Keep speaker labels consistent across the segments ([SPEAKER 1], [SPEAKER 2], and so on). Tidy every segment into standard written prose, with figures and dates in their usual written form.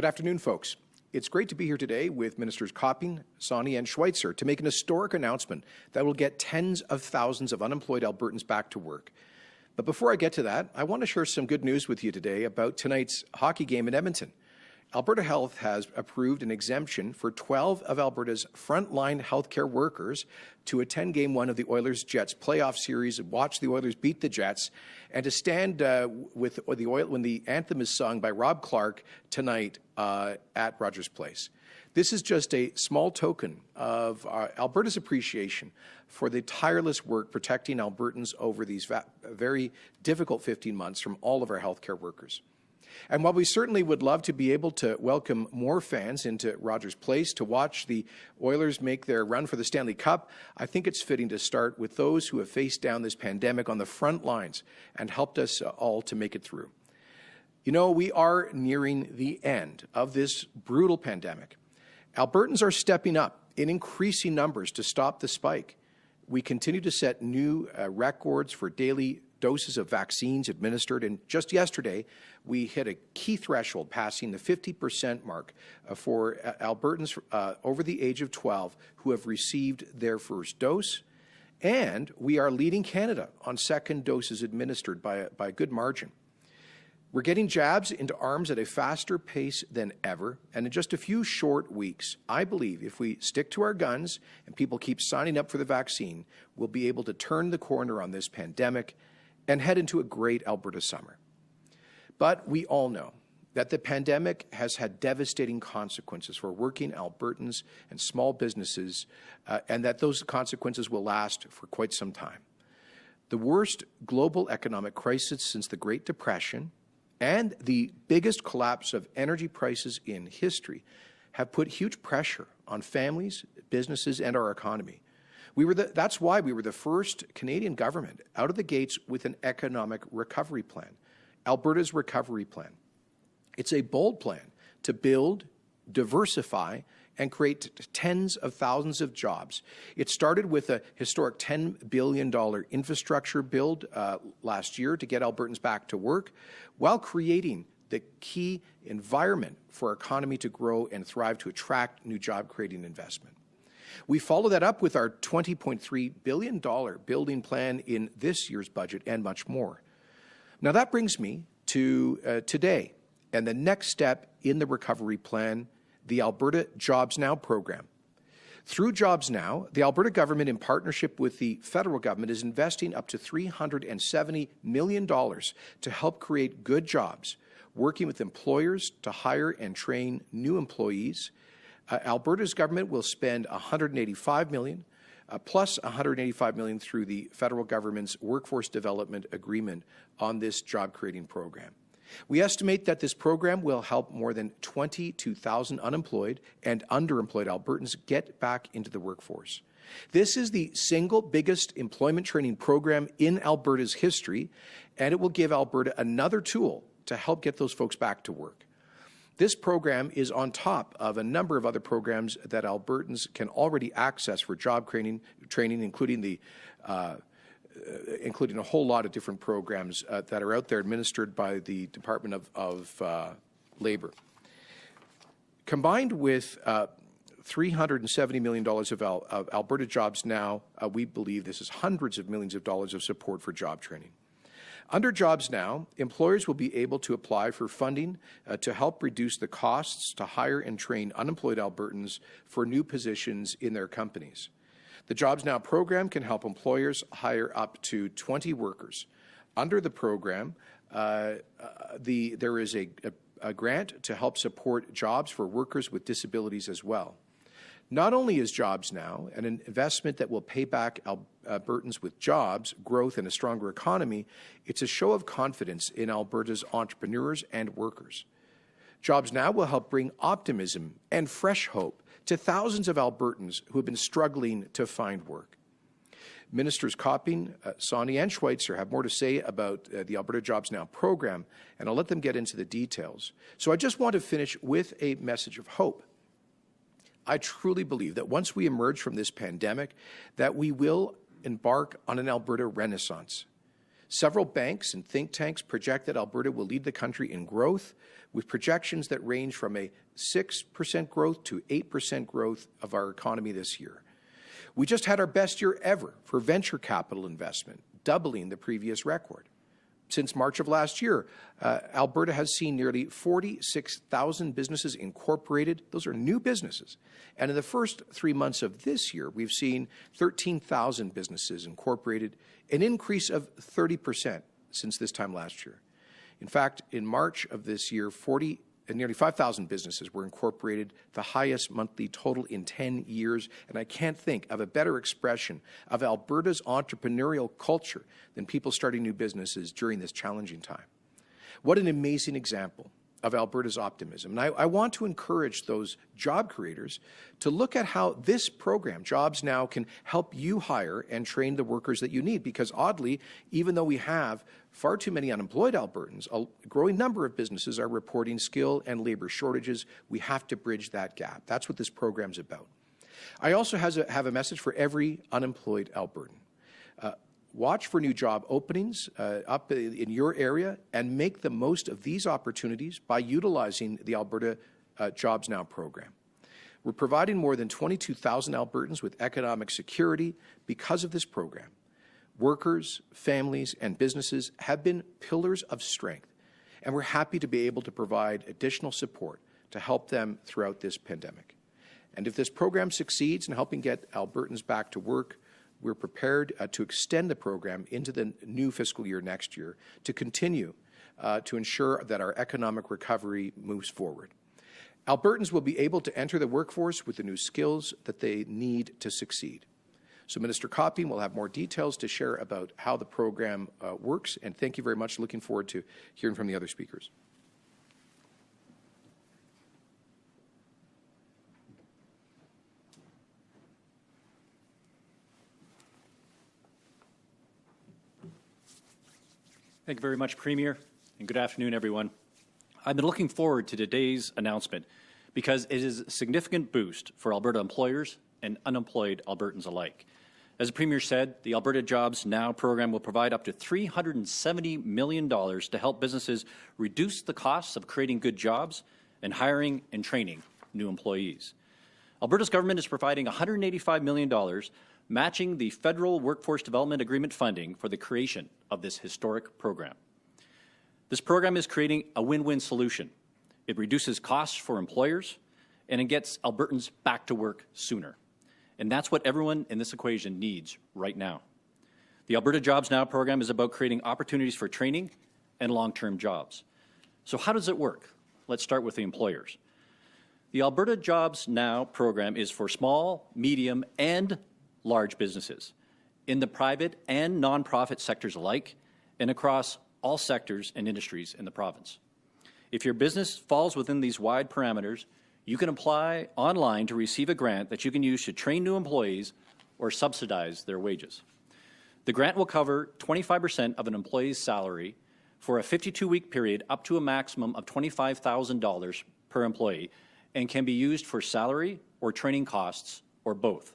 [SPEAKER 1] Good afternoon, folks. It's great to be here today with Ministers Copping, Sawhney and Schweitzer to make an historic announcement that will get tens of thousands of unemployed Albertans back to work. But before I get to that, I want to share some good news with you today about tonight's hockey game in Edmonton. Alberta Health has approved an exemption for 12 of Alberta's frontline healthcare workers to attend Game 1 of the Oilers-Jets playoff series and watch the Oilers beat the Jets, and to stand with the when the anthem is sung by Rob Clark tonight at Rogers Place. This is just a small token of Alberta's appreciation for the tireless work protecting Albertans over these very difficult 15 months from all of our healthcare workers. And while we certainly would love to be able to welcome more fans into Rogers Place to watch the Oilers make their run for the Stanley Cup, I think it's fitting to start with those who have faced down this pandemic on the front lines and helped us all to make it through. You know, we are nearing the end of this brutal pandemic. Albertans are stepping up in increasing numbers to stop the spike. We continue to set new records for daily doses of vaccines administered, and just yesterday we hit a key threshold, passing the 50% mark for Albertans over the age of 12 who have received their first dose, and we are leading Canada on second doses administered by a good margin. We're getting jabs into arms at a faster pace than ever, and in just a few short weeks, I believe if we stick to our guns and people keep signing up for the vaccine, we'll be able to turn the corner on this pandemic and head into a great Alberta summer. But we all know that the pandemic has had devastating consequences for working Albertans and small businesses, and that those consequences will last for quite some time. The worst global economic crisis since the Great Depression and the biggest collapse of energy prices in history have put huge pressure on families, businesses, and our economy. That's why we were the first Canadian government out of the gates with an economic recovery plan, Alberta's recovery plan. It's a bold plan to build, diversify, and create tens of thousands of jobs. It started with a historic $10 billion infrastructure build last year to get Albertans back to work, while creating the key environment for our economy to grow and thrive to attract new job-creating investment. We follow that up with our $20.3 billion building plan in this year's budget and much more. Now that brings me to today and the next step in the recovery plan, the Alberta Jobs Now program. Through Jobs Now, the Alberta government, in partnership with the federal government, is investing up to $370 million to help create good jobs, working with employers to hire and train new employees. Alberta's government will spend $185 million, plus $185 million through the federal government's workforce development agreement on this job-creating program. We estimate that this program will help more than 22,000 unemployed and underemployed Albertans get back into the workforce. This is the single biggest employment training program in Alberta's history, and it will give Alberta another tool to help get those folks back to work. This program is on top of a number of other programs that Albertans can already access for job training, including a whole lot of different programs that are out there administered by the Department of Labour. Combined with $370 million of Alberta Jobs Now, we believe this is hundreds of millions of dollars of support for job training. Under Jobs Now, employers will be able to apply for funding to help reduce the costs to hire and train unemployed Albertans for new positions in their companies. The Jobs Now program can help employers hire up to 20 workers. Under the program, there is a grant to help support jobs for workers with disabilities as well. Not only is Jobs Now an investment that will pay back Albertans with jobs, growth, and a stronger economy, it's a show of confidence in Alberta's entrepreneurs and workers. Jobs Now will help bring optimism and fresh hope to thousands of Albertans who have been struggling to find work. Ministers Copping, Sawhney, and Schweitzer have more to say about the Alberta Jobs Now program, and I'll let them get into the details. So I just want to finish with a message of hope. I truly believe that once we emerge from this pandemic, that we will embark on an Alberta renaissance. Several banks and think tanks project that Alberta will lead the country in growth, with projections that range from a 6% growth to 8% growth of our economy this year. We just had our best year ever for venture capital investment, doubling the previous record. Since March of last year, Alberta has seen nearly 46,000 businesses incorporated. Those are new businesses. And in the first 3 months of this year, we've seen 13,000 businesses incorporated, an increase of 30% since this time last year. In fact, in March of this year, nearly 5,000 businesses were incorporated, the highest monthly total in 10 years, and I can't think of a better expression of Alberta's entrepreneurial culture than people starting new businesses during this challenging time. What an amazing example of Alberta's optimism. And I want to encourage those job creators to look at how this program, Jobs Now, can help you hire and train the workers that you need, because oddly, even though we have far too many unemployed Albertans, a growing number of businesses are reporting skill and labor shortages. We have to bridge that gap. That's what this program's about. I also have a message for every unemployed Albertan. Watch for new job openings up in your area and make the most of these opportunities by utilizing the Alberta Jobs Now program. We're providing more than 22,000 Albertans with economic security because of this program. Workers, families, and businesses have been pillars of strength, and we're happy to be able to provide additional support to help them throughout this pandemic. And if this program succeeds in helping get Albertans back to work, we're prepared to extend the program into the new fiscal year next year to continue to ensure that our economic recovery moves forward. Albertans will be able to enter the workforce with the new skills that they need to succeed. So Minister Copping will have more details to share about how the program works, and thank you very much. Looking forward to hearing from the other speakers.
[SPEAKER 2] Thank you very much, Premier, and good afternoon, everyone. I've been looking forward to today's announcement because it is a significant boost for Alberta employers and unemployed Albertans alike. As the Premier said, the Alberta Jobs Now program will provide up to $370 million to help businesses reduce the costs of creating good jobs and hiring and training new employees. Alberta's government is providing $185 million, matching the Federal Workforce Development Agreement funding for the creation of this historic program. This program is creating a win-win solution. It reduces costs for employers, and it gets Albertans back to work sooner. And that's what everyone in this equation needs right now. The Alberta Jobs Now program is about creating opportunities for training and long-term jobs. So how does it work? Let's start with the employers. The Alberta Jobs Now program is for small, medium, and large businesses in the private and nonprofit sectors alike and across all sectors and industries in the province. If your business falls within these wide parameters, you can apply online to receive a grant that you can use to train new employees or subsidize their wages. The grant will cover 25% of an employee's salary for a 52-week period up to a maximum of $25,000 per employee and can be used for salary or training costs or both.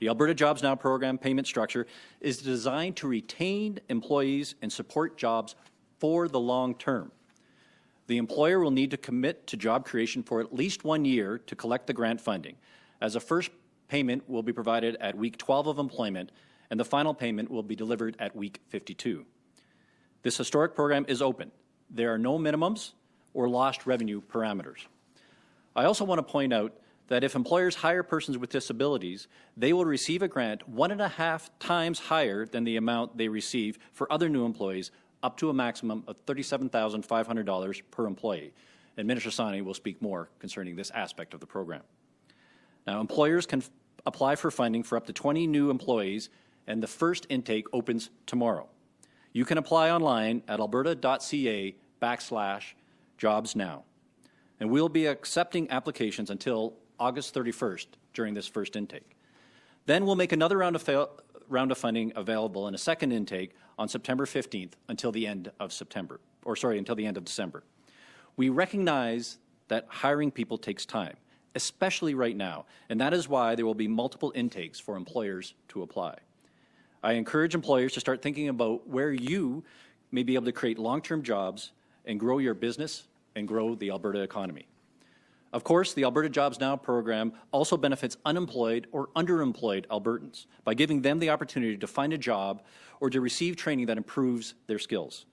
[SPEAKER 2] The Alberta Jobs Now program payment structure is designed to retain employees and support jobs for the long term. The employer will need to commit to job creation for at least 1 year to collect the grant funding, as a first payment will be provided at week 12 of employment and the final payment will be delivered at week 52. This historic program is open. There are no minimums or lost revenue parameters. I also want to point out that if employers hire persons with disabilities, they will receive a grant 1.5 times higher than the amount they receive for other new employees, up to a maximum of $37,500 per employee. And Minister Sawhney will speak more concerning this aspect of the program. Now, employers can apply for funding for up to 20 new employees, and the first intake opens tomorrow. You can apply online at alberta.ca/jobsnow. And we'll be accepting applications until August 31st during this first intake. Then we'll make another round of funding available in a second intake on September 15th until the end of December. We recognize that hiring people takes time, especially right now, and that is why there will be multiple intakes for employers to apply. I encourage employers to start thinking about where you may be able to create long-term jobs and grow your business and grow the Alberta economy. Of course, the Alberta Jobs Now program also benefits unemployed or underemployed Albertans by giving them the opportunity to find a job or to receive training that improves their skills.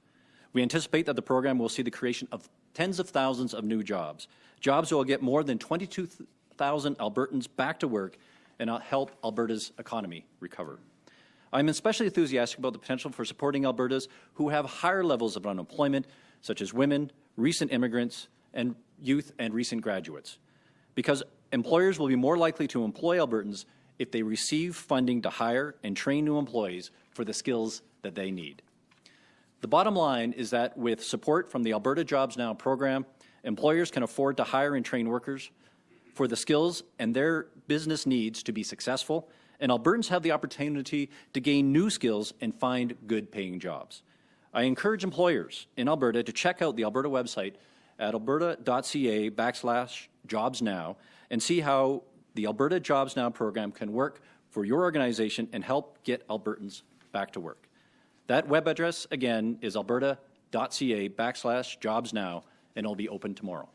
[SPEAKER 2] We anticipate that the program will see the creation of tens of thousands of new jobs, jobs that will get more than 22,000 Albertans back to work and help Alberta's economy recover. I'm especially enthusiastic about the potential for supporting Albertas who have higher levels of unemployment, such as women, recent immigrants, and youth and recent graduates, because employers will be more likely to employ Albertans if they receive funding to hire and train new employees for the skills that they need. The bottom line is that with support from the Alberta Jobs Now program, employers can afford to hire and train workers for the skills and their business needs to be successful, and Albertans have the opportunity to gain new skills and find good-paying jobs. I encourage employers in Alberta to check out the Alberta website at alberta.ca/jobsnow and see how the Alberta Jobs Now program can work for your organization and help get Albertans back to work. That web address, again, is alberta.ca/jobsnow, and it'll be open tomorrow.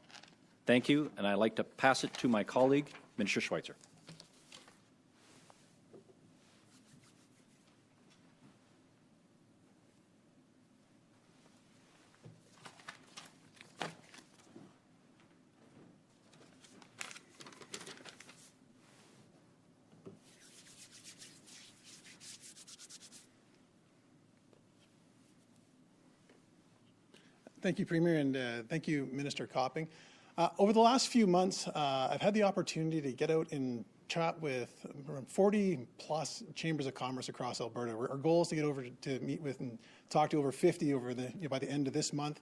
[SPEAKER 2] Thank you, and I'd like to pass it to my colleague, Minister Schweitzer.
[SPEAKER 3] Thank you, Premier, and thank you, Minister Copping. Over the last few months, I've had the opportunity to get out and chat with around 40-plus chambers of commerce across Alberta. Our goal is to get over to meet with and talk to over 50 by the end of this month.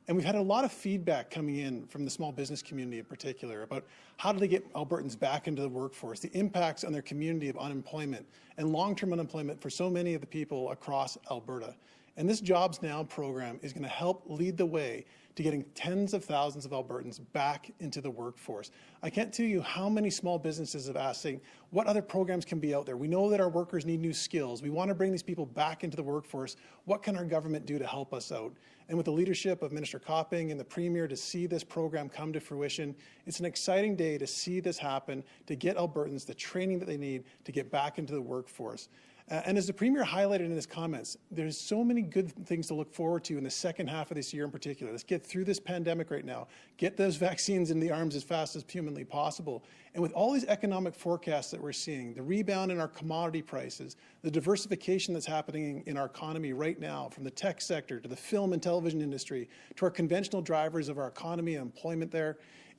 [SPEAKER 3] And we've had a lot of feedback coming in from the small business community in particular about how do they get Albertans back into the workforce, the impacts on their community of unemployment and long-term unemployment for so many of the people across Alberta. And this Jobs Now program is going to help lead the way to getting tens of thousands of Albertans back into the workforce. I can't tell you how many small businesses have asked, saying, what other programs can be out there? We know that our workers need new skills. We want to bring these people back into the workforce. What can our government do to help us out? And with the leadership of Minister Copping and the Premier to see this program come to fruition, it's an exciting day to see this happen, to get Albertans the training that they need to get back into the workforce. And as the Premier highlighted in his comments, there's so many good things to look forward to in the second half of this year in particular. Let's get through this pandemic right now, get those vaccines in the arms as fast as humanly possible. And with all these economic forecasts that we're seeing, the rebound in our commodity prices, the diversification that's happening in our economy right now, from the tech sector to the film and television industry to our conventional drivers of our economy and employment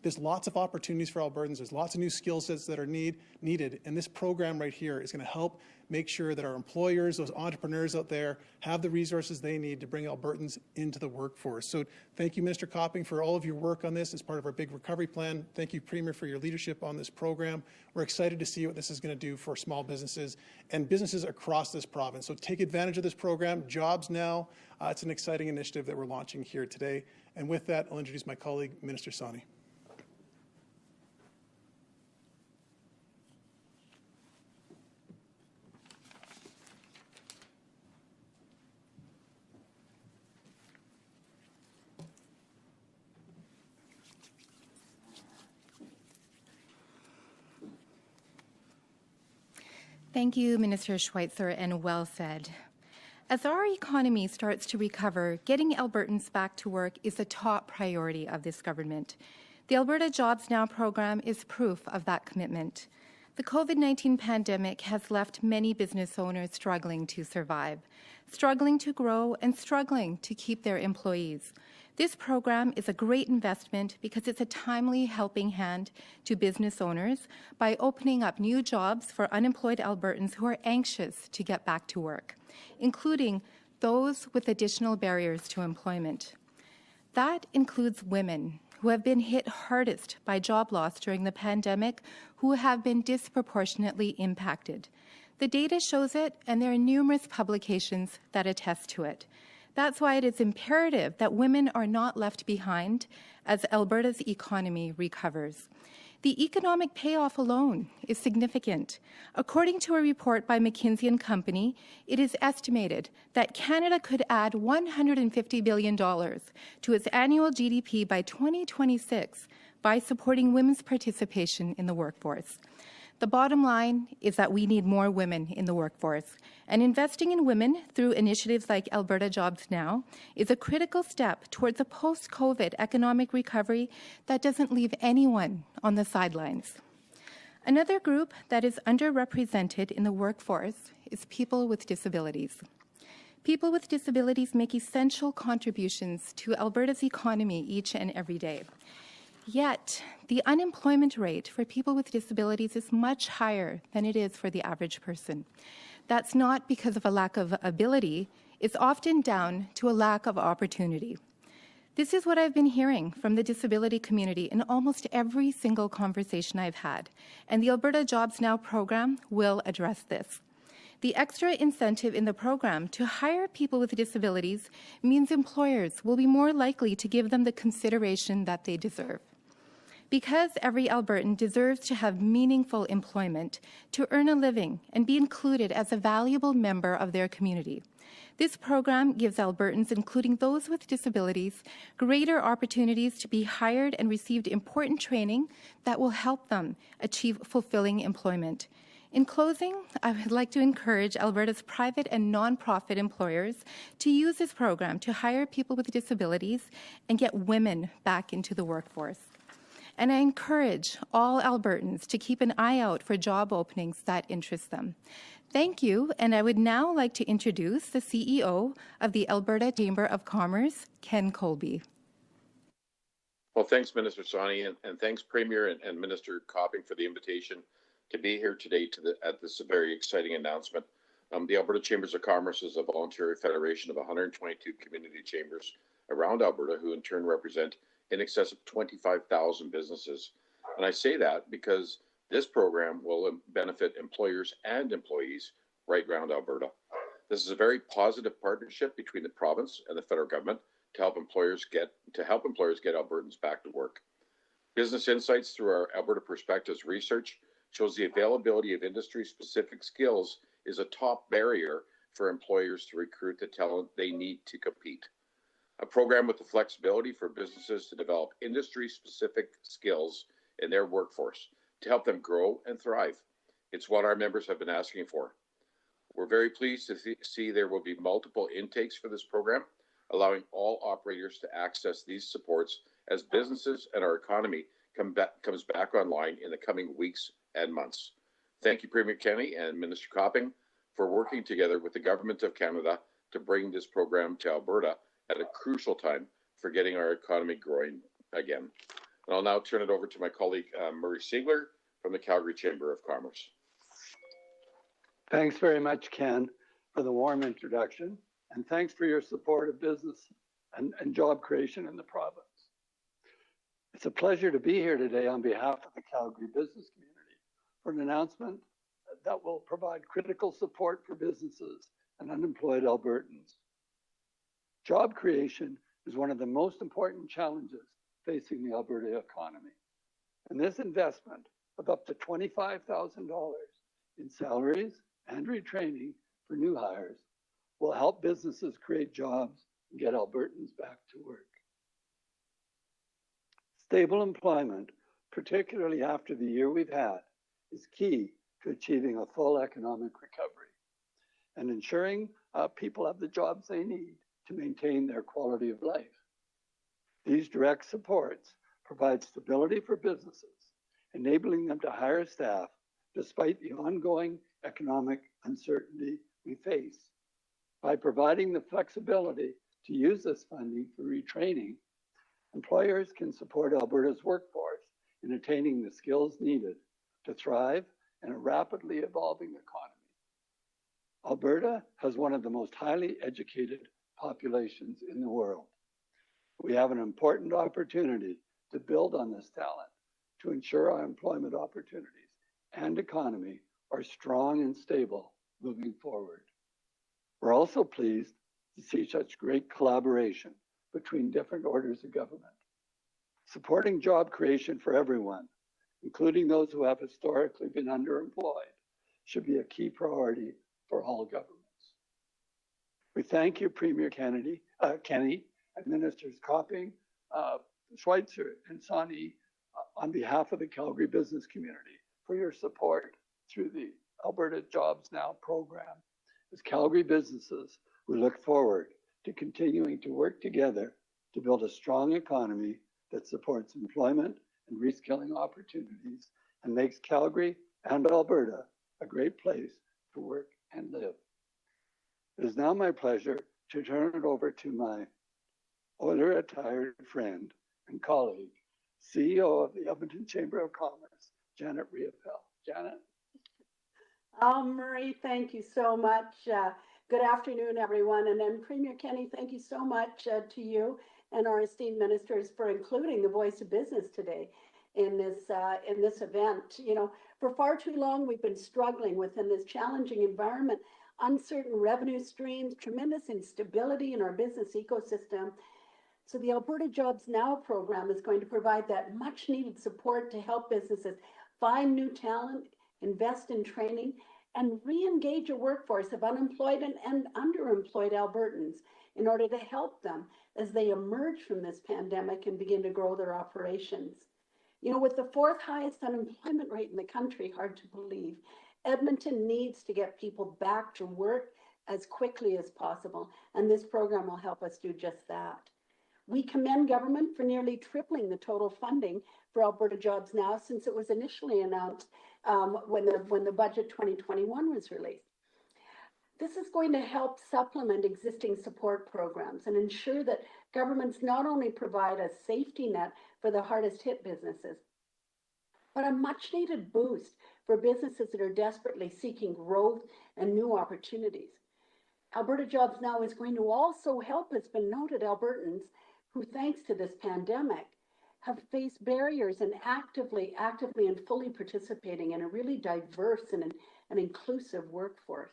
[SPEAKER 3] there's lots of opportunities for Albertans. There's lots of new skill sets that are needed. And this program right here is going to help make sure that our employers, those entrepreneurs out there, have the resources they need to bring Albertans into the workforce. So thank you, Minister Copping, for all of your work on this as part of our big recovery plan. Thank you, Premier, for your leadership on this program. We're excited to see what this is going to do for small businesses and businesses across this province. So take advantage of this program, Jobs Now. It's an exciting initiative that we're launching here today. And with that, I'll introduce my colleague, Minister Sawhney.
[SPEAKER 4] Thank you, Minister Schweitzer, and well said. As our economy starts to recover, getting Albertans back to work is a top priority of this government. The Alberta Jobs Now program is proof of that commitment. The COVID-19 pandemic has left many business owners struggling to survive, struggling to grow, and struggling to keep their employees. This program is a great investment because it's a timely helping hand to business owners by opening up new jobs for unemployed Albertans who are anxious to get back to work, including those with additional barriers to employment. That includes women who have been hit hardest by job loss during the pandemic, who have been disproportionately impacted. The data shows it, and there are numerous publications that attest to it. That's why it is imperative that women are not left behind as Alberta's economy recovers. The economic payoff alone is significant. According to a report by McKinsey & Company, it is estimated that Canada could add $150 billion to its annual GDP by 2026 by supporting women's participation in the workforce. The bottom line is that we need more women in the workforce, and investing in women through initiatives like Alberta Jobs Now is a critical step towards a post-COVID economic recovery that doesn't leave anyone on the sidelines. Another group that is underrepresented in the workforce is people with disabilities. People with disabilities make essential contributions to Alberta's economy each and every day. Yet, the unemployment rate for people with disabilities is much higher than it is for the average person. That's not because of a lack of ability, it's often down to a lack of opportunity. This is what I've been hearing from the disability community in almost every single conversation I've had, and the Alberta Jobs Now program will address this. The extra incentive in the program to hire people with disabilities means employers will be more likely to give them the consideration that they deserve. Because every Albertan deserves to have meaningful employment, to earn a living, and be included as a valuable member of their community, this program gives Albertans, including those with disabilities, greater opportunities to be hired and receive important training that will help them achieve fulfilling employment. In closing, I would like to encourage Alberta's private and nonprofit employers to use this program to hire people with disabilities and get women back into the workforce. And I encourage all Albertans to keep an eye out for job openings that interest them. Thank you, and I would now like to introduce the CEO of the Alberta Chamber of Commerce, Ken Colby.
[SPEAKER 5] Well, thanks, Minister Sawhney, and thanks, Premier and Minister Copping, for the invitation to be here today at this very exciting announcement. The Alberta Chambers of Commerce is a voluntary federation of 122 community chambers around Alberta, who in turn represent in excess of 25,000 businesses. And I say that because this program will benefit employers and employees right around Alberta. This is a very positive partnership between the province and the federal government to help employers get Albertans back to work. Business Insights through our Alberta Perspectives research shows the availability of industry-specific skills is a top barrier for employers to recruit the talent they need to compete. A program with the flexibility for businesses to develop industry-specific skills in their workforce to help them grow and thrive. It's what our members have been asking for. We're very pleased to see there will be multiple intakes for this program, allowing all operators to access these supports as businesses and our economy comes back online in the coming weeks and months. Thank you, Premier Kenney and Minister Copping, for working together with the Government of Canada to bring this program to Alberta at a crucial time for getting our economy growing again. And I'll now turn it over to my colleague, Murray Siegler from the Calgary Chamber of Commerce.
[SPEAKER 6] Thanks very much, Ken, for the warm introduction, and thanks for your support of business and job creation in the province. It's a pleasure to be here today on behalf of the Calgary business community for an announcement that will provide critical support for businesses and unemployed Albertans. Job creation is one of the most important challenges facing the Alberta economy. And this investment of up to $25,000 in salaries and retraining for new hires will help businesses create jobs and get Albertans back to work. Stable employment, particularly after the year we've had, is key to achieving a full economic recovery and ensuring people have the jobs they need to maintain their quality of life. These direct supports provide stability for businesses, enabling them to hire staff despite the ongoing economic uncertainty we face. By providing the flexibility to use this funding for retraining, employers can support Alberta's workforce in attaining the skills needed to thrive in a rapidly evolving economy. Alberta has one of the most highly educated populations in the world. We have an important opportunity to build on this talent to ensure our employment opportunities and economy are strong and stable moving forward. We're also pleased to see such great collaboration between different orders of government. Supporting job creation for everyone including those who have historically been underemployed, should be a key priority for all governments. We thank you, Premier Kenney, and Ministers Copping, Schweitzer, and Sawhney on behalf of the Calgary business community for your support through the Alberta Jobs Now program. As Calgary businesses, we look forward to continuing to work together to build a strong economy that supports employment and reskilling opportunities and makes Calgary and Alberta a great place to work and live. It is now my pleasure to turn it over to my Oiler-attired friend and colleague, CEO of the Edmonton Chamber of Commerce, Janet Riopel. Janet?
[SPEAKER 7] Murray, thank you so much. Good afternoon, everyone. And then Premier Kenney, thank you so much to you and our esteemed ministers for including the voice of business today in this event. You know, for far too long, we've been struggling within this challenging environment, uncertain revenue streams, tremendous instability in our business ecosystem. So the Alberta Jobs Now program is going to provide that much needed support to help businesses find new talent, invest in training, and re-engage a workforce of unemployed and underemployed Albertans in order to help them as they emerge from this pandemic and begin to grow their operations. You know, with the fourth highest unemployment rate in the country, hard to believe, Edmonton needs to get people back to work as quickly as possible, and this program will help us do just that. We commend government for nearly tripling the total funding for Alberta Jobs Now since it was initially announced when the budget 2021 was released. This is going to help supplement existing support programs and ensure that governments not only provide a safety net for the hardest hit businesses, but a much needed boost for businesses that are desperately seeking growth and new opportunities. Alberta Jobs Now is going to also help, it's been noted, Albertans who, thanks to this pandemic, have faced barriers in actively and fully participating in a really diverse and inclusive workforce.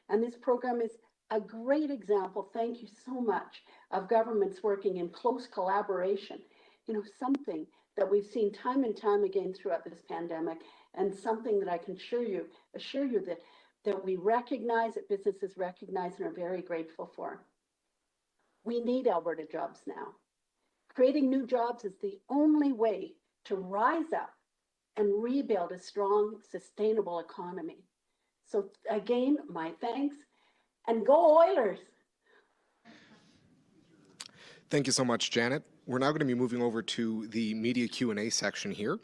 [SPEAKER 7] And this program is a great example, thank you so much, of governments working in close collaboration. You know, something that we've seen time and time again throughout this pandemic, and something that I can assure you that we recognize, that businesses recognize and are very grateful for. We need Alberta Jobs Now. Creating new jobs is the only way to rise up and rebuild a strong, sustainable economy. So again, my thanks, and go Oilers!
[SPEAKER 8] Thank you so much, Janet. We're now going to be moving over to the media Q&A section here.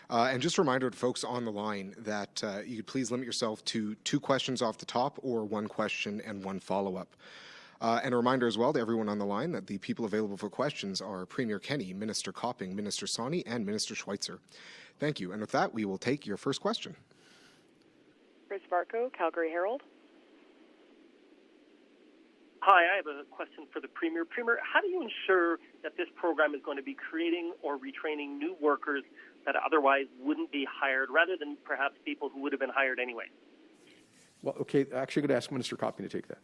[SPEAKER 8] And just a reminder to folks on the line that you could please limit yourself to 2 questions off the top or 1 question and 1 follow-up. And a reminder as well to everyone on the line that the people available for questions are Premier Kenney, Minister Copping, Minister Sawhney, and Minister Schweitzer. Thank you. And with that, we will take your first question.
[SPEAKER 9] Chris Barco, Calgary Herald.
[SPEAKER 10] Hi, I have a question for the Premier. Premier, how do you ensure that this program is going to be creating or retraining new workers that otherwise wouldn't be hired, rather than perhaps people who would have been hired anyway?
[SPEAKER 1] Well, okay, actually I'm going to ask Minister Copping to take that.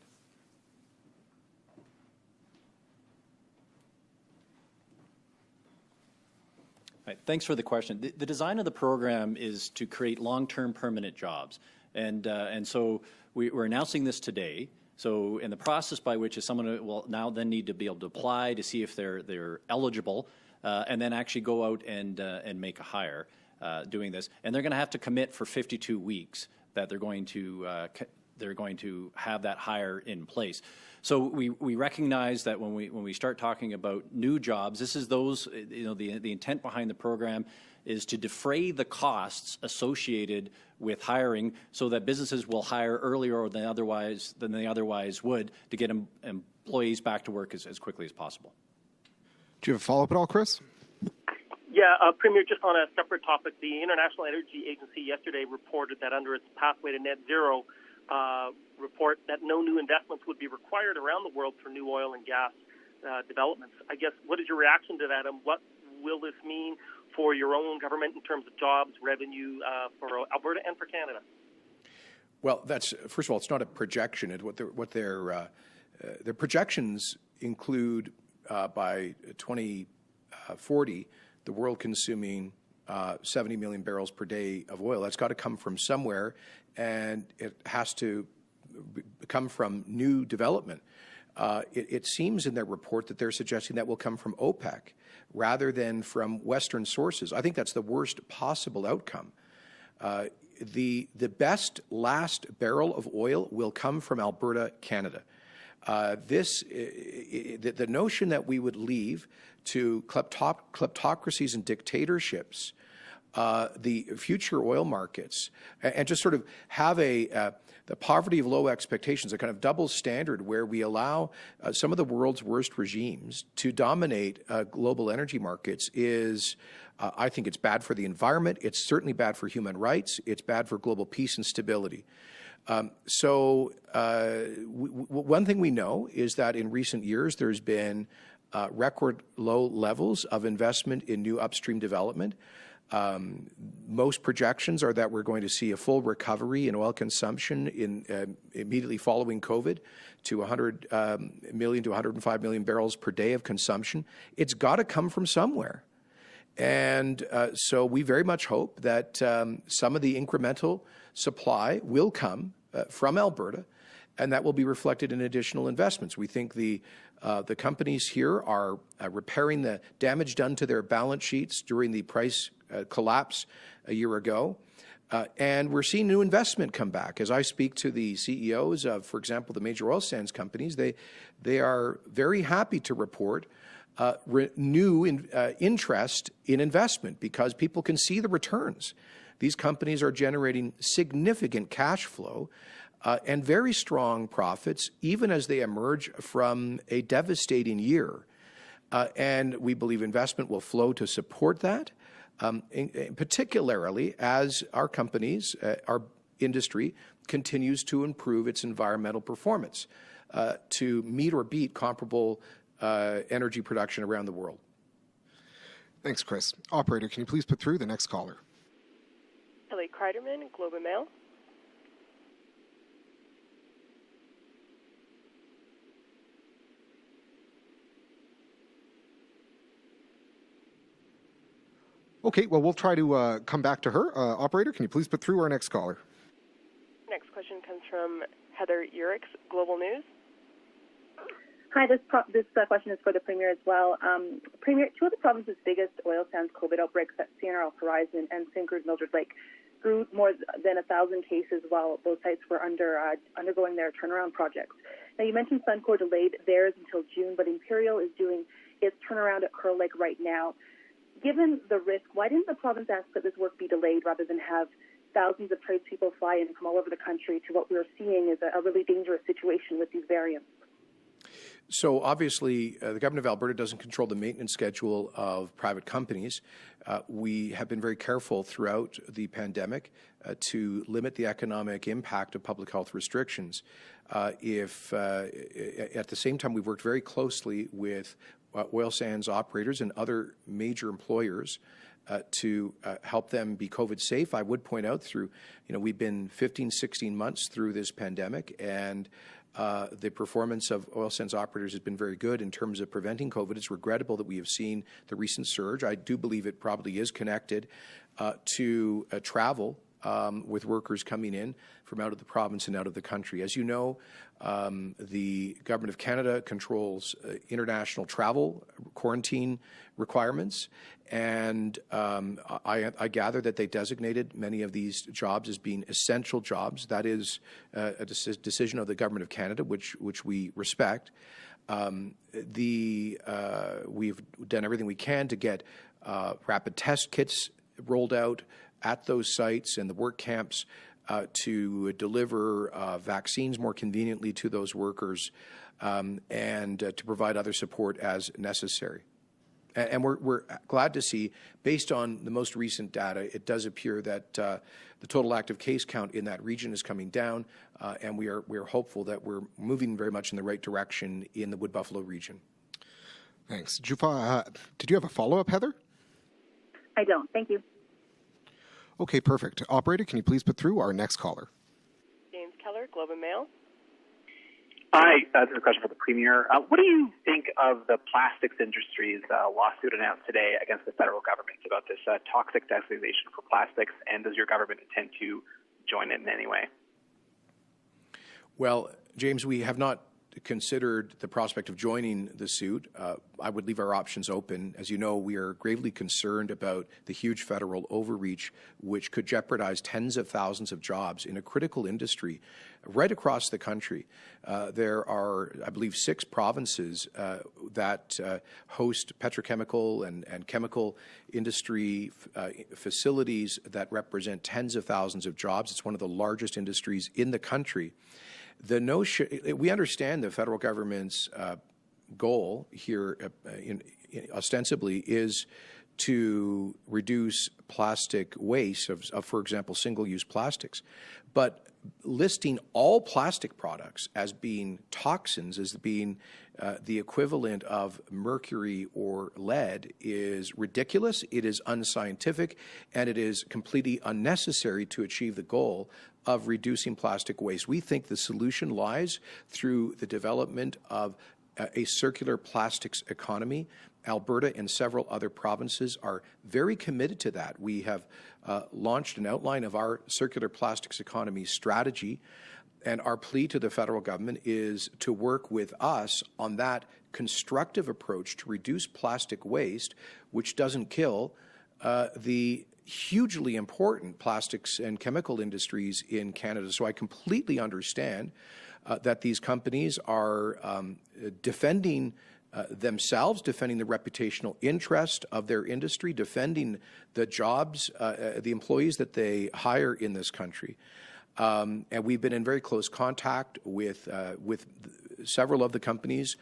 [SPEAKER 2] Right, thanks for the question. The design of the program is to create long-term permanent jobs. And so we're announcing this today. So in the process by which someone will now then need to be able to apply to see if they're eligible, and then actually go out and make a hire doing this. And they're going to have to commit for 52 weeks that they're going to have that hire in place. So we recognize that when we start talking about new jobs, this is those, you know, the intent behind the program is to defray the costs associated with hiring so that businesses will hire earlier than they otherwise would to get employees back to work as quickly as possible.
[SPEAKER 8] Do you have a follow-up at all, Chris?
[SPEAKER 10] Yeah, Premier, just on a separate topic, the International Energy Agency yesterday reported that under its pathway to net zero report that no new investments would be required around the world for new oil and gas developments. I guess, what is your reaction to that, and what will this mean for your own government in terms of jobs, revenue for Alberta and for Canada?
[SPEAKER 1] Well, first of all, it's not a projection. Their projections include by 2040 the world consuming 70 million barrels per day of oil. That's got to come from somewhere, and it has to come from new development. It seems in their report that they're suggesting that will come from OPEC rather than from Western sources. I think that's the worst possible outcome. The best last barrel of oil will come from Alberta, Canada. The notion that we would leave to kleptocracies and dictatorships the future oil markets and just sort of have the poverty of low expectations, a kind of double standard where we allow some of the world's worst regimes to dominate global energy markets is, I think it's bad for the environment. It's certainly bad for human rights. It's bad for global peace and stability. One thing we know is that in recent years there's been record low levels of investment in new upstream development. Most projections are that we're going to see a full recovery in oil consumption immediately following COVID to 100 million to 105 million barrels per day of consumption. It's got to come from somewhere. And so we very much hope that some of the incremental supply will come from Alberta, and that will be reflected in additional investments. We think the companies here are repairing the damage done to their balance sheets during the price collapse a year ago. And we're seeing new investment come back. As I speak to the CEOs of, for example, the major oil sands companies, they are very happy to report new interest in investment because people can see the returns. These companies are generating significant cash flow and very strong profits, even as they emerge from a devastating year. And we believe investment will flow to support that, particularly as our companies, our industry, continues to improve its environmental performance to meet or beat comparable energy production around the world.
[SPEAKER 8] Thanks, Chris. Operator, can you please put through the next caller?
[SPEAKER 9] Kelly Kreiderman, Globe and Mail.
[SPEAKER 8] Okay, well, we'll try to come back to her. Operator, can you please put through our next caller?
[SPEAKER 9] Next question comes from Heather Urix, Global News.
[SPEAKER 11] Hi, this question is for the Premier as well. Premier, two of the province's biggest oil sands COVID outbreaks at CNRL Horizon and Syncrude Mildred Lake grew more than 1,000 cases while both sites were undergoing their turnaround projects. Now, you mentioned Suncor delayed theirs until June, but Imperial is doing its turnaround at Curl Lake right now. Given the risk, why didn't the province ask that this work be delayed rather than have thousands of tradespeople fly in from all over the country to what we're seeing is a really dangerous situation with these variants?
[SPEAKER 1] So obviously, the government of Alberta doesn't control the maintenance schedule of private companies. We have been very careful throughout the pandemic to limit the economic impact of public health restrictions. At the same time, we've worked very closely with oil sands operators and other major employers to help them be COVID safe. I would point out we've been 15, 16 months through this pandemic, and the performance of oil sands operators has been very good in terms of preventing COVID. It's regrettable that we have seen the recent surge. I do believe it probably is connected to travel with workers coming in from out of the province and out of the country. As you know, the Government of Canada controls international travel quarantine requirements, and I gather that they designated many of these jobs as being essential jobs. That is a decision of the Government of Canada, which we respect. We've done everything we can to get rapid test kits rolled out at those sites and the work camps to deliver vaccines more conveniently to those workers and to provide other support as necessary. And we're glad to see, based on the most recent data, it does appear that the total active case count in that region is coming down, and we are hopeful that we're moving very much in the right direction in the Wood Buffalo region.
[SPEAKER 8] Thanks. Jufa, did you have a follow-up, Heather?
[SPEAKER 11] I don't. Thank you.
[SPEAKER 8] Okay, perfect. Operator, can you please put through our next caller?
[SPEAKER 9] James Keller, Globe and Mail.
[SPEAKER 12] Hi, this is a question for the Premier. What do you think of the plastics industry's lawsuit announced today against the federal government about this toxic designation for plastics, and does your government intend to join it in any way?
[SPEAKER 1] Well, James, we have not considered the prospect of joining the suit. I would leave our options open. As you know, we are gravely concerned about the huge federal overreach, which could jeopardize tens of thousands of jobs in a critical industry right across the country. There are, I believe, 6 provinces that host petrochemical and chemical industry facilities that represent tens of thousands of jobs. It's one of the largest industries in the country. The notion, we understand the federal government's goal here, ostensibly, is to reduce plastic waste of, for example, single-use plastics. But listing all plastic products as being toxins, as being the equivalent of mercury or lead, is ridiculous, it is unscientific, and it is completely unnecessary to achieve the goal of reducing plastic waste. We think the solution lies through the development of a circular plastics economy. Alberta and several other provinces are very committed to that. We have launched an outline of our circular plastics economy strategy, and our plea to the federal government is to work with us on that constructive approach to reduce plastic waste, which doesn't kill the hugely important plastics and chemical industries in Canada. So I completely understand that these companies are defending themselves, defending the reputational interest of their industry, defending the jobs, the employees that they hire in this country. And we've been in very close contact with several of the companies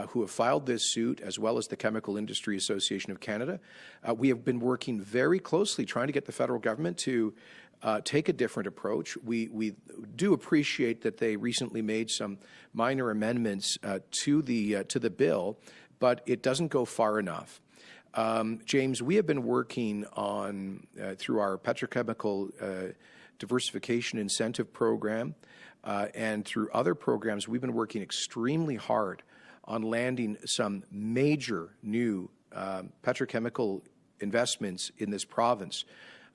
[SPEAKER 1] who have filed this suit, as well as the Chemical Industry Association of Canada. We have been working very closely trying to get the federal government to take a different approach. We do appreciate that they recently made some minor amendments to the bill, but it doesn't go far enough. James, we have been working on, through our petrochemical diversification incentive program, and through other programs, we've been working extremely hard on landing some major new petrochemical investments in this province.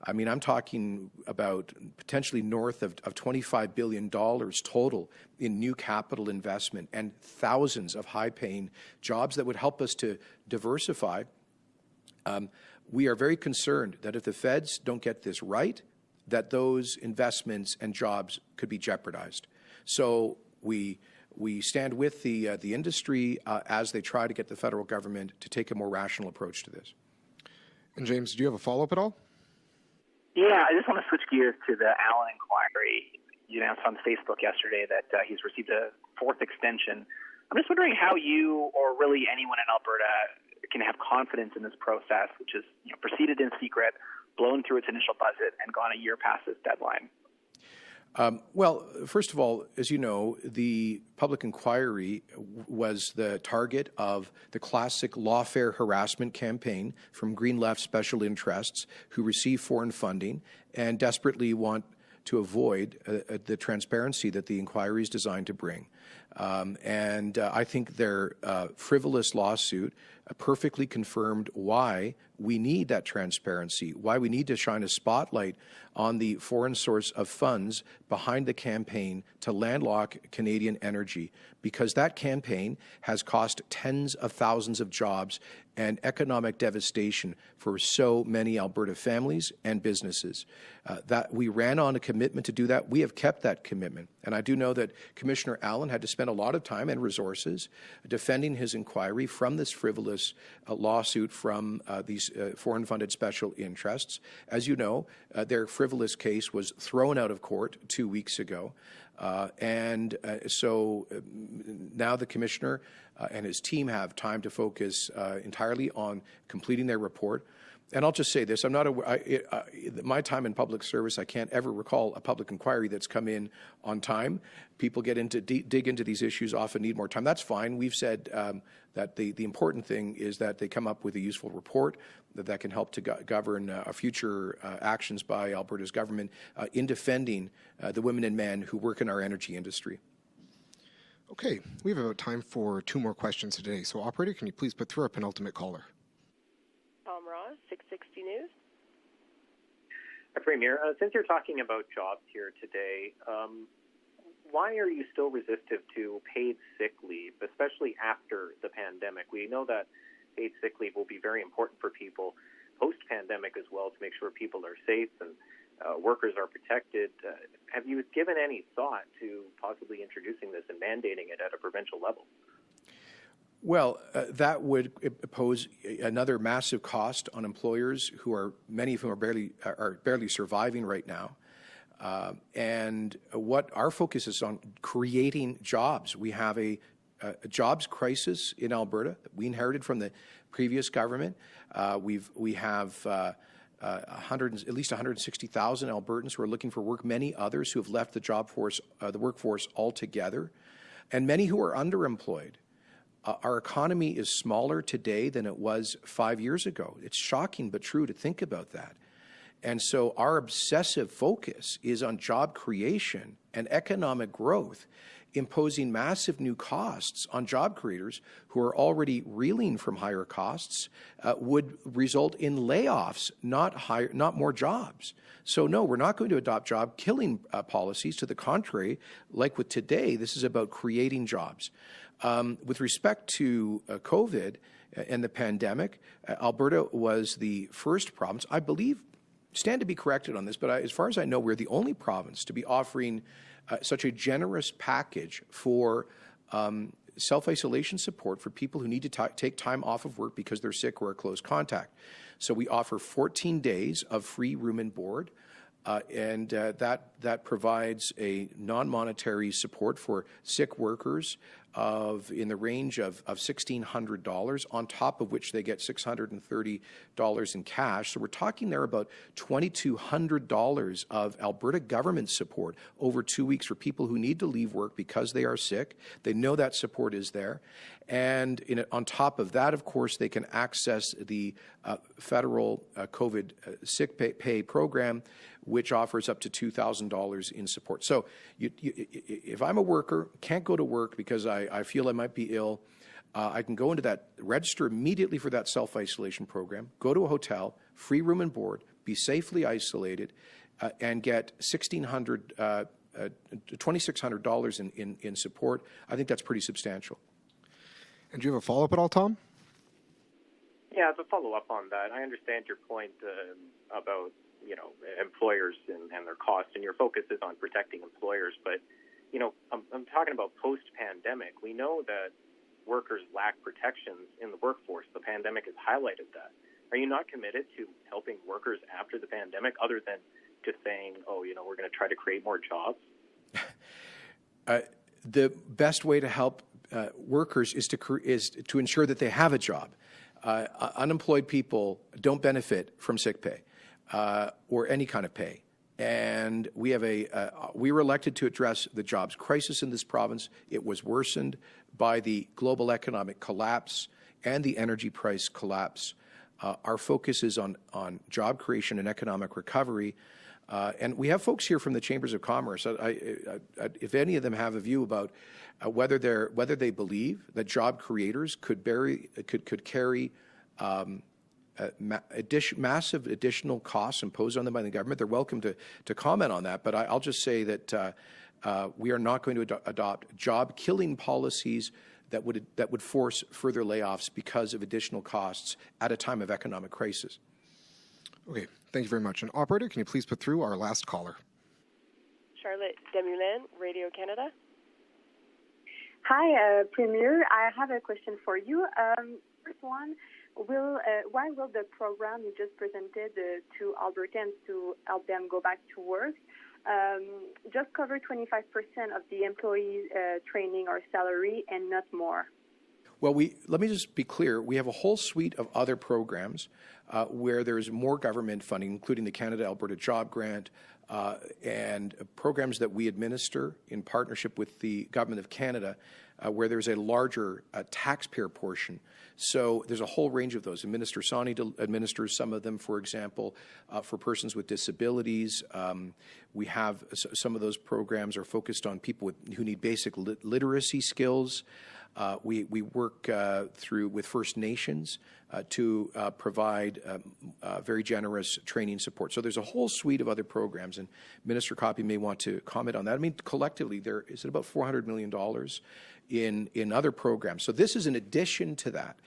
[SPEAKER 1] I mean, I'm talking about potentially north of $25 billion total in new capital investment and thousands of high-paying jobs that would help us to diversify. We are very concerned that if the feds don't get this right, that those investments and jobs could be jeopardized. So we stand with the industry as they try to get the federal government to take a more rational approach to this.
[SPEAKER 8] And James, do you have a follow-up at all?
[SPEAKER 12] Yeah, I just want to switch gears to the Allen inquiry. You announced on Facebook yesterday that he's received a 4th extension. I'm just wondering how you, or really anyone in Alberta, can have confidence in this process, which is proceeded in secret, blown through its initial budget, and gone a year past its deadline.
[SPEAKER 1] Well, first of all, as you know, the public inquiry was the target of the classic lawfare harassment campaign from Green Left special interests who receive foreign funding and desperately want to avoid the transparency that the inquiry is designed to bring. And I think their frivolous lawsuit perfectly confirmed why we need that transparency, why we need to shine a spotlight on the foreign source of funds behind the campaign to landlock Canadian energy, because that campaign has cost tens of thousands of jobs and economic devastation for so many Alberta families and businesses. That we ran on a commitment to do that. We have kept that commitment. And I do know that Commissioner Allen had to spend a lot of time and resources defending his inquiry from this frivolous lawsuit from these foreign-funded special interests. As you know, their frivolous case was thrown out of court 2 weeks ago. So now the Commissioner and his team have time to focus entirely on completing their report. And I'll just say this, I'm not my time in public service, I can't ever recall a public inquiry that's come in on time. People get into dig into these issues, often need more time. That's fine. We've said that the important thing is that they come up with a useful report that can help to govern future actions by Alberta's government in defending the women and men who work in our energy industry.
[SPEAKER 8] Okay, we have about time for 2 more questions today. So, operator, can you please put through our penultimate caller?
[SPEAKER 9] 660 News.
[SPEAKER 13] Premier, since you're talking about jobs here today, why are you still resistant to paid sick leave, especially after the pandemic? We know that paid sick leave will be very important for people post-pandemic as well to make sure people are safe and workers are protected. Have you given any thought to possibly introducing this and mandating it at a provincial level?
[SPEAKER 1] Well, that would pose another massive cost on employers who are, many of whom are barely surviving right now. And what our focus is on creating jobs. We have a jobs crisis in Alberta that we inherited from the previous government. We have at least 160,000 Albertans who are looking for work. Many others who have left the workforce altogether, and many who are underemployed. Our economy is smaller today than it was 5 years ago. It's shocking but true to think about that. And so our obsessive focus is on job creation and economic growth, imposing massive new costs on job creators who are already reeling from higher costs would result in layoffs, not more jobs. So no, we're not going to adopt job killing policies. To the contrary, like with today, this is about creating jobs. With respect to COVID and the pandemic, Alberta was the first province, I believe, stand to be corrected on this, but as far as I know, we're the only province to be offering such a generous package for self-isolation support for people who need to take time off of work because they're sick or a close contact. So we offer 14 days of free room and board, and that provides a non-monetary support for sick workers in the range of $1,600, on top of which they get $630 in cash. So we're talking there about $2,200 of Alberta government support over 2 weeks for people who need to leave work because they are sick. They know that support is there. And on top of that, of course, they can access the federal COVID sick pay program, which offers up to $2,000 in support. So if I'm a worker, can't go to work because I feel I might be ill, I can go into that, register immediately for that self-isolation program, go to a hotel, free room and board, be safely isolated, and get $2,600 in support. I think that's pretty substantial.
[SPEAKER 8] And do you have a follow-up at all, Tom?
[SPEAKER 13] Yeah, as a follow-up on that, I understand your point about employers and their costs, and your focus is on protecting employers. But I'm talking about post-pandemic. We know that workers lack protections in the workforce. The pandemic has highlighted that. Are you not committed to helping workers after the pandemic, other than just saying, we're going to try to create more jobs?
[SPEAKER 1] The best way to help workers is to ensure that they have a job. Unemployed people don't benefit from sick pay or any kind of pay. And we were elected to address the jobs crisis in this province. It was worsened by the global economic collapse and the energy price collapse. Our focus is on job creation and economic recovery. And we have folks here from the Chambers of Commerce. If any of them have a view about whether they believe that job creators could carry massive additional costs imposed on them by the government, they're welcome to comment on that. But I'll just say that we are not going to adopt job-killing policies that would force further layoffs because of additional costs at a time of economic crisis.
[SPEAKER 8] Okay, thank you very much. And operator, can you please put through our last caller?
[SPEAKER 9] Charlotte Desmoulins, Radio Canada.
[SPEAKER 11] Hi, Premier. I have a question for you. First one, why will the program you just presented to Albertans to help them go back to work just cover 25% of the employee training or salary and not more?
[SPEAKER 1] Well, let me just be clear. We have a whole suite of other programs where there's more government funding, including the Canada-Alberta Job Grant, and programs that we administer in partnership with the Government of Canada, where there's a larger taxpayer portion. So there's a whole range of those. And Minister Sawhney administers some of them, for example, for persons with disabilities. We have some of those programs are focused on people who need basic literacy skills. We work with First Nations to provide very generous training support. So there's a whole suite of other programs, and Minister Coppy may want to comment on that. I mean, collectively, there is about $400 million in other programs. So this is in addition to that.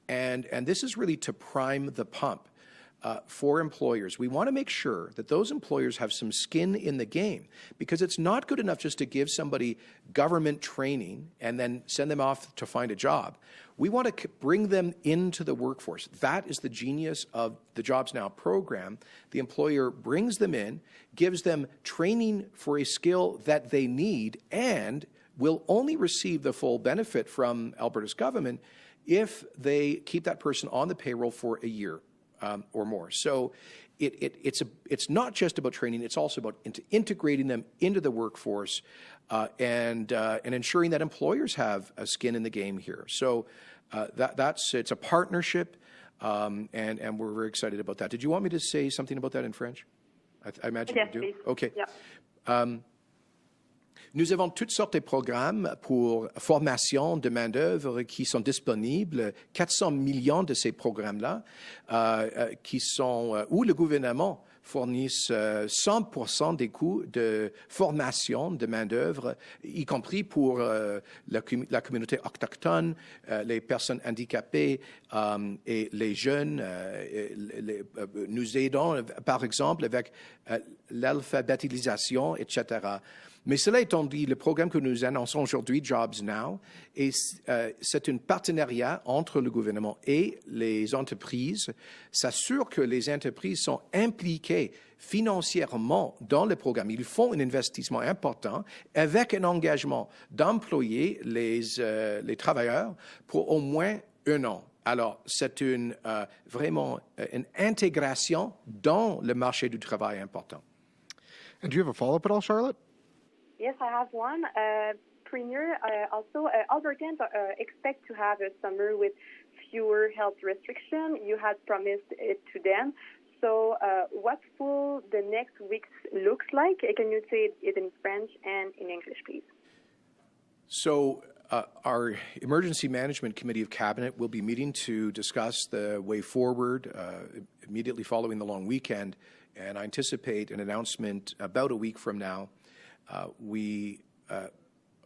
[SPEAKER 1] And this is really to prime the pump for employers. We want to make sure that those employers have some skin in the game, because it's not good enough just to give somebody government training and then send them off to find a job. We want to bring them into the workforce. That is the genius of the Jobs Now program. The employer brings them in, gives them training for a skill that they need, and will only receive the full benefit from Alberta's government if they keep that person on the payroll for a year or more. So it's not just about training, it's also about integrating them into the workforce and ensuring that employers have a skin in the game here. So it's a partnership, and we're very excited about that. Did you want me to say something about that in French? I imagine you do.
[SPEAKER 11] Please.
[SPEAKER 1] Okay.
[SPEAKER 11] Yeah.
[SPEAKER 1] Nous avons toutes sortes de programmes pour formation de main-d'œuvre qui sont disponibles, 400 millions de ces programmes-là, où le gouvernement fournisse 100% des coûts de formation de main-d'œuvre, y compris pour la communauté autochtone, les personnes handicapées et les jeunes. Nous aidons, par exemple, avec l'alphabétisation, etc. Mais cela étant dit, le programme que nous annonçons aujourd'hui, Jobs Now, c'est un partenariat entre le gouvernement et les entreprises, s'assure que les entreprises sont impliquées financièrement dans le programme. Ils font un investissement important avec un engagement d'employer les travailleurs pour au moins 1 an. Alors, c'est vraiment une intégration dans le marché du travail important.
[SPEAKER 8] And do you have a follow-up at all, Charlotte?
[SPEAKER 11] Yes, I have one. Premier, also, Albertans expect to have a summer with fewer health restrictions. You had promised it to them. So what will the next weeks look like? Can you say it in French and in English, please?
[SPEAKER 1] So our Emergency Management Committee of Cabinet will be meeting to discuss the way forward immediately following the long weekend, and I anticipate an announcement about a week from now. We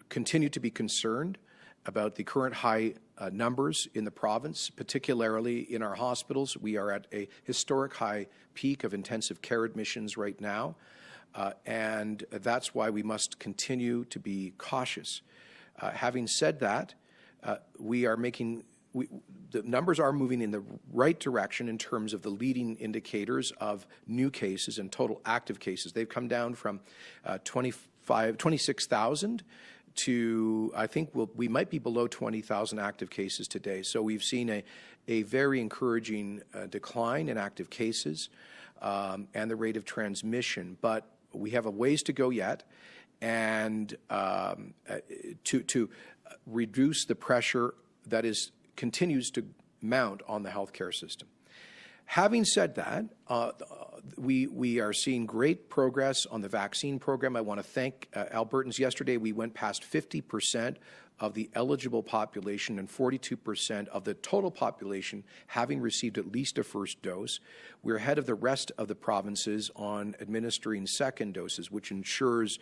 [SPEAKER 1] continue to be concerned about the current high numbers in the province, particularly in our hospitals. We are at a historic high peak of intensive care admissions right now, and that's why we must continue to be cautious. Having said that, the numbers are moving in the right direction in terms of the leading indicators of new cases and total active cases. They've come down from 26,000 to, I think we might be below 20,000 active cases today. So we've seen a very encouraging decline in active cases and the rate of transmission. But we have a ways to go yet, and to reduce the pressure that continues to mount on the healthcare system. Having said that, we are seeing great progress on the vaccine program. I want to thank Albertans. Yesterday, we went past 50% of the eligible population and 42% of the total population having received at least a first dose. We're ahead of the rest of the provinces on administering second doses, which ensures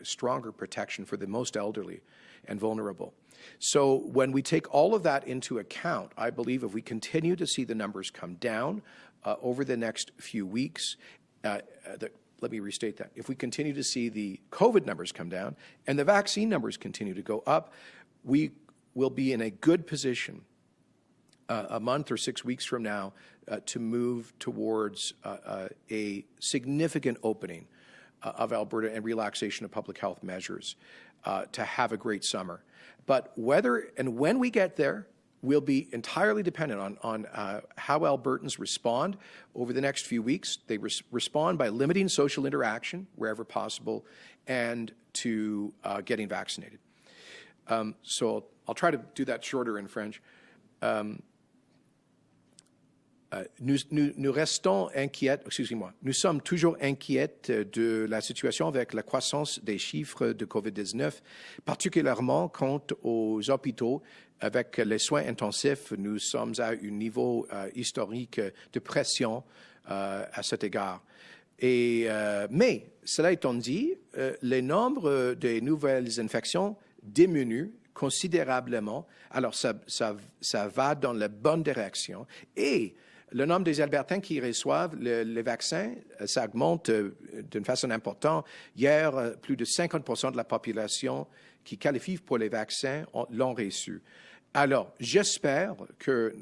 [SPEAKER 1] stronger protection for the most elderly and vulnerable. So when we take all of that into account, I believe if we continue to see the numbers come down over the next few weeks, let me restate that. If we continue to see the COVID numbers come down and the vaccine numbers continue to go up, we will be in a good position a month or 6 weeks from now to move towards a significant opening of Alberta and relaxation of public health measures to have a great summer. But whether and when we get there will be entirely dependent on how Albertans respond over the next few weeks. They respond by limiting social interaction wherever possible and to getting vaccinated. So I'll try to do that shorter in French. Nous restons inquiets, excusez-moi, nous sommes toujours inquiets de la situation avec la croissance des chiffres de COVID-19, particulièrement quant aux hôpitaux. Avec les soins intensifs, nous sommes à un niveau historique de pression à cet égard. Mais, cela étant dit, le nombre de nouvelles infections diminue considérablement. Alors, ça va dans la bonne direction. Et le nombre des Albertans qui reçoivent les vaccins, ça augmente d'une façon importante. Hier, plus de 50% de la population qui qualifie pour les vaccins l'ont reçu. Alors, j'espère que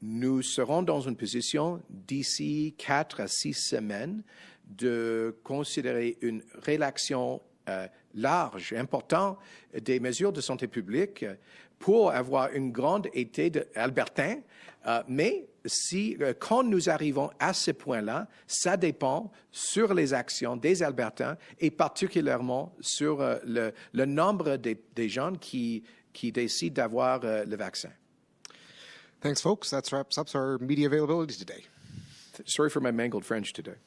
[SPEAKER 1] nous serons dans une position d'ici 4 à 6 semaines de considérer une relaxation large, importante des mesures de santé publique pour avoir une grande été d'Albertains. Mais quand nous arrivons à ce point-là, ça dépend sur les actions des Albertains et particulièrement sur le nombre des gens qui décident d'avoir le vaccin.
[SPEAKER 8] Thanks, folks. That wraps up our media availability today.
[SPEAKER 1] Sorry for my mangled French today.